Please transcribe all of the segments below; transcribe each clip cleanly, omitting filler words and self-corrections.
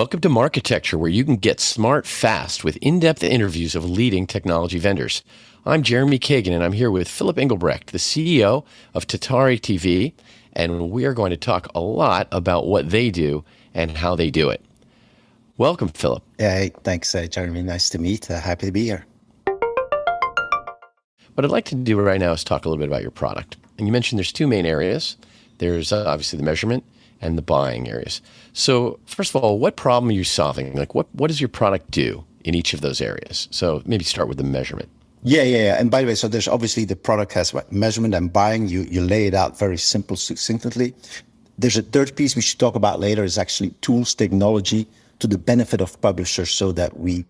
Welcome to Marketecture, where you can get smart fast with in-depth interviews of leading technology vendors. I'm Jeremy Kagan, and I'm here with Philip Inghelbrecht, the CEO of Tatari TV, and we are going to talk a lot about what they do and how they do it. Welcome, Philip. Hey, thanks, Jeremy. Nice to meet. Happy to be here. What I'd like to do right now is talk a little bit about your product. And you mentioned there's two main areas. There's obviously the measurement and the buying areas. So first of all, what problem are you solving? Like what does your product do in each of those areas? So maybe start with the measurement. Yeah. And by the way, so there's obviously the product has measurement and buying. You lay it out very simple, succinctly. There's a third piece we should talk about later is actually tools, technology to the benefit of publishers so that we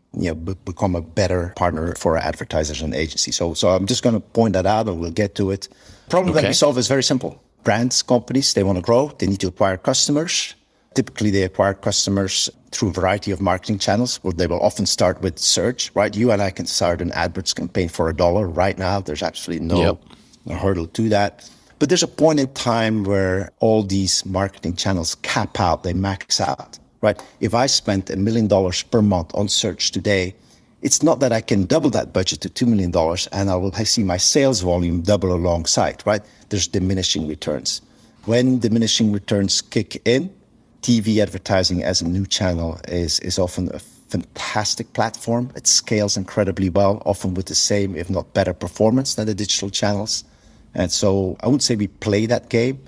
become a better partner for our advertisers and agencies. So I'm just going to point that out and we'll get to it. Problem that we solve is very simple. Brands, companies, they want to grow. They need to acquire customers. Typically, they acquire customers through a variety of marketing channels, where they will often start with search, right? You and I can start an AdWords campaign for $1 right now. There's absolutely no hurdle to that. But there's a point in time where all these marketing channels cap out, they max out, right? If I spent $1 million per month on search today, it's not that I can double that budget to $2 million and I see my sales volume double alongside, right? There's diminishing returns. When diminishing returns kick in, TV advertising as a new channel is often a fantastic platform. It scales incredibly well, often with the same, if not better performance than the digital channels. And so I wouldn't say we play that game,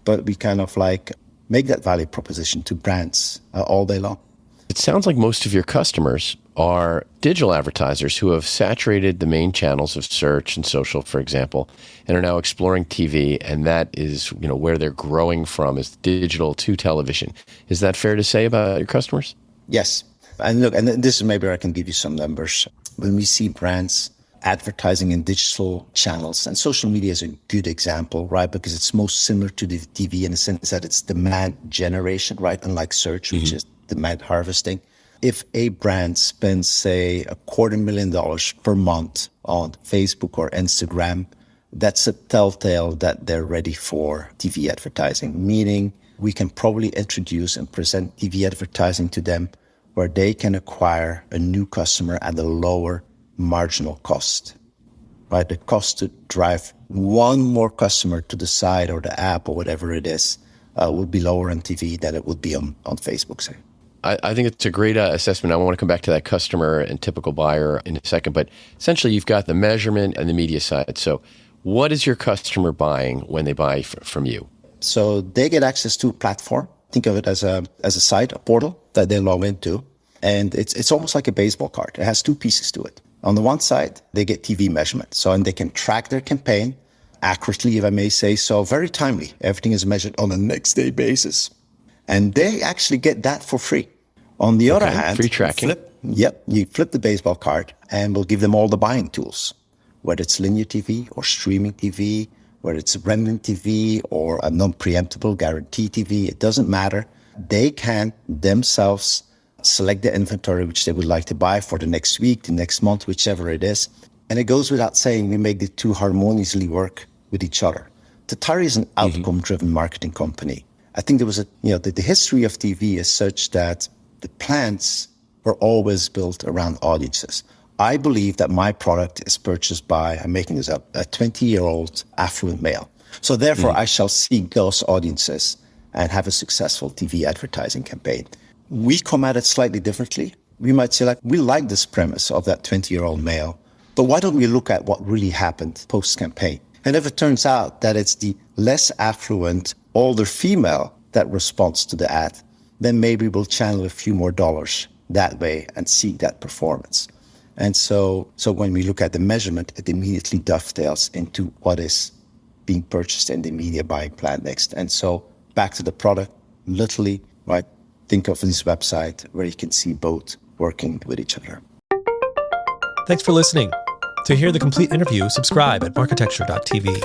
but we kind of like make that value proposition to brands all day long. It sounds like most of your customers are digital advertisers who have saturated the main channels of search and social, for example, and are now exploring TV, and that is, where they're growing from is digital to television. Is that fair to say about your customers? Yes. And look, and this is maybe I can give you some numbers. When we see brands advertising in digital channels, and social media is a good example, right? Because it's most similar to the TV in the sense that it's demand generation, right? Unlike search, which is demand harvesting. If a brand spends, say, $250,000 per month on Facebook or Instagram, that's a telltale that they're ready for TV advertising, meaning we can probably introduce and present TV advertising to them where they can acquire a new customer at a lower marginal cost, right? The cost to drive one more customer to the site or the app or whatever it is would be lower on TV than it would be on Facebook, say. I think it's a great assessment. I want to come back to that customer and typical buyer in a second, but essentially you've got the measurement and the media side. So what is your customer buying when they buy from you? So they get access to a platform. Think of it as a site, a portal that they log into. And it's almost like a baseball card. It has two pieces to it. On the one side, they get TV measurement. And they can track their campaign accurately, if I may say so, very timely. Everything is measured on a next day basis. And they actually get that for free. On the other hand, free tracking. You flip the baseball card and we'll give them all the buying tools, whether it's linear TV or streaming TV, whether it's remnant TV or a non-preemptible guarantee TV, it doesn't matter. They can themselves select the inventory which they would like to buy for the next week, the next month, whichever it is. And it goes without saying, we make the two harmoniously work with each other. Tatari is an outcome-driven marketing company. I think there was the history of TV is such that the plans were always built around audiences. I believe that my product is purchased by, I'm making this up, a 20-year-old affluent male. So therefore, I shall seek those audiences and have a successful TV advertising campaign. We come at it slightly differently. We might say, we like this premise of that 20-year-old male, but why don't we look at what really happened post-campaign? And if it turns out that it's the less affluent, older female that responds to the ad, then maybe we'll channel a few more dollars that way and seek that performance. And so when we look at the measurement, it immediately dovetails into what is being purchased in the media buying plan next. And so back to the product, literally, right? Think of this website where you can see both working with each other. Thanks for listening. To hear the complete interview, subscribe at marketecture.tv.